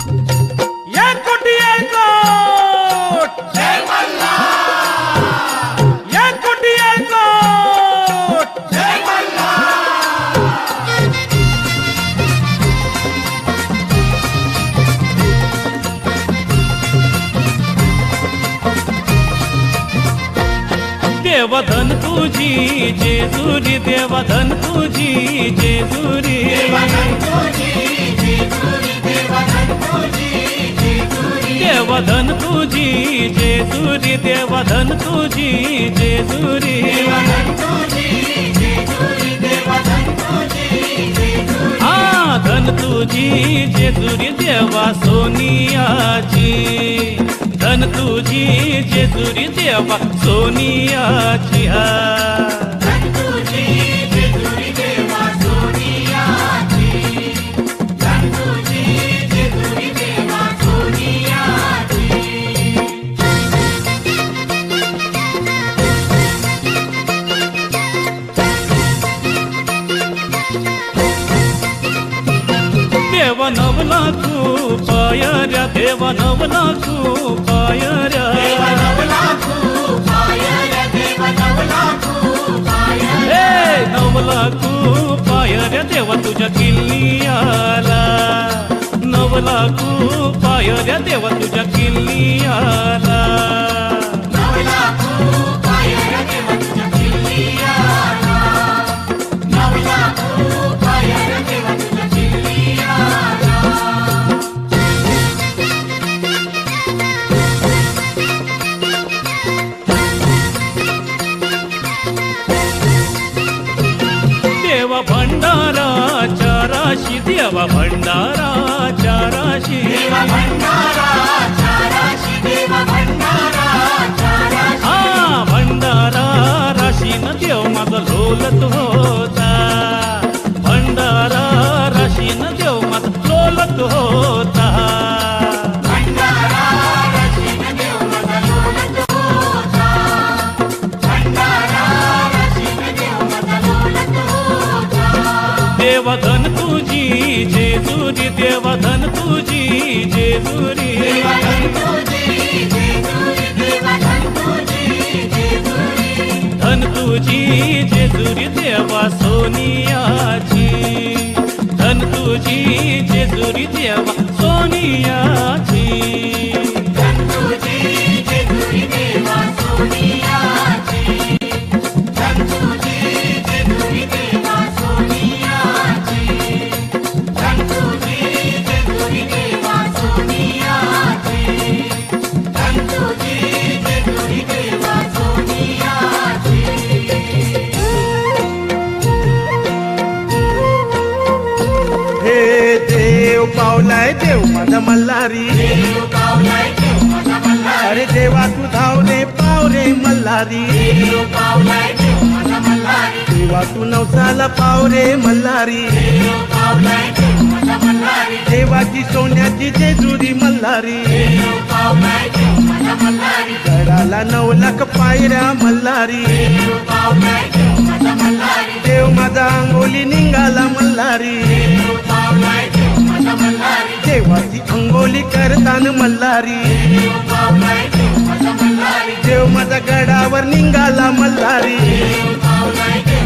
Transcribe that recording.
एक कोटी एक कोट जय मल्हार। एक कोटी एक कोट जय मल्हार। देवधन तुझी जेजुरी, देवधन तुझी जेजुरी, देवधन तुझी जेजुरी, देवधन तुझी जेजुरी। हाँ धन तुझी जेजुरी देवा सोनियाची, धन तुझी जेजुरी देवा सोनियाची। धन तुझी जेजुरी देवा सोनियाची, धन तुझी जेजुरी देवा सोनियाची। देवा नवला तू पायऱ्या, देवा नवला तू पायऱ्या, हे नवला तू पायऱ्या देवा तुझ्या किल्ल्याला, नवला तू पायऱ्या देवा तुझ्या किल्ल्याला। देवा भंडारा चाराशी, देवा भंडारा चाराशी, हा भंडारा राशीन देव माझा लोलत होता, भंडारा राशीन देव माझा लोलत होता। देवधन तुझी जेजुरी, देवधन तुझी जेजुरी, धन तुझी जेजुरी देवा सोनियाची, धन तुझी जेजुरी देवा सोनियाची। धन तुझी जेजुरी देवा सोनियाची, धन तुझी जेजुरी देवा सोनियाची, धन तुझी जेजुरी देवा सोनियाची, धन तुझी जेजुरी देवा सोनियाची। हे देव पावलाय देव माझा मल्हारी, देव पावलाय देव माझा मल्हारी, अरे देवा तू धावले पाव रे मल्हारी, देव पावलाय देव माझा मल्हारी, देवा तू नवसाला पाव रे मल्हारी, देव पावलाय देव माझा मल्हारी, देवाची सोन्याची जेजुरी मल्हारी, देव पावलाय देव माझा मल्हारी, गडाला 9 लाख पायऱ्या मल्हारी, देव पावलाय देव माझा मल्हारी, देव माझा अंगोली निघाला मल्हारी, देव पावलाय देव माझा मल्हारी, देवाची अंगोली करतान मल्हारी, देव पावलाय देव माझा मल्हारी, देव माझा गडावर निघाला मल्हारी, देव पावलाय देव